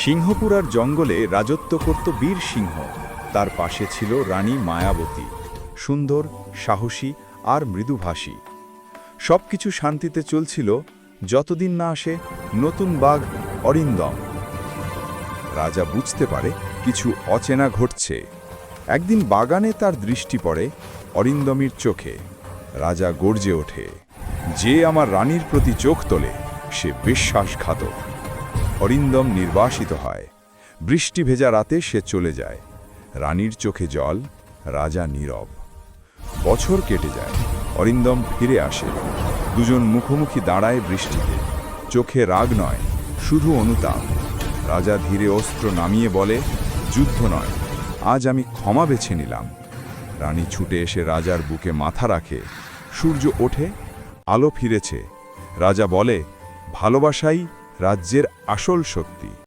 সিংহপুরার জঙ্গলে রাজত্ব করত বীর সিংহ। তার পাশে ছিল রানী মায়াবতী, সুন্দর, সাহসী আর মৃদুভাষী। সবকিছু শান্তিতে চলছিল যতদিন না আসে নতুন বাঘ অরিন্দম। রাজা বুঝতে পারে কিছু অচেনা ঘটছে। একদিন বাগানে তার দৃষ্টি পড়ে অরিন্দমির চোখে। রাজা গর্জে ওঠে, যে আমার রানীর প্রতি চোখ তোলে সে বিশ্বাসঘাতক। অরিন্দম নির্বাসিত হয়। বৃষ্টি ভেজা রাতে সে চলে যায়। রানীর চোখে জল, রাজা নীরব। বছর কেটে যায়, অরিন্দম ফিরে আসে। দুজন মুখোমুখি দাঁড়ায় বৃষ্টিতে। চোখে রাগ নয়, শুধু অনুতাপ। রাজা ধীরে অস্ত্র নামিয়ে বলে, যুদ্ধ নয়, আজ আমি ক্ষমা বেছে নিলাম। রানী ছুটে এসে রাজার বুকে মাথা রাখে। সূর্য ওঠে, আলো ফিরেছে। রাজা বলে, ভালোবাসাই রাজ্যের আসল শক্তি।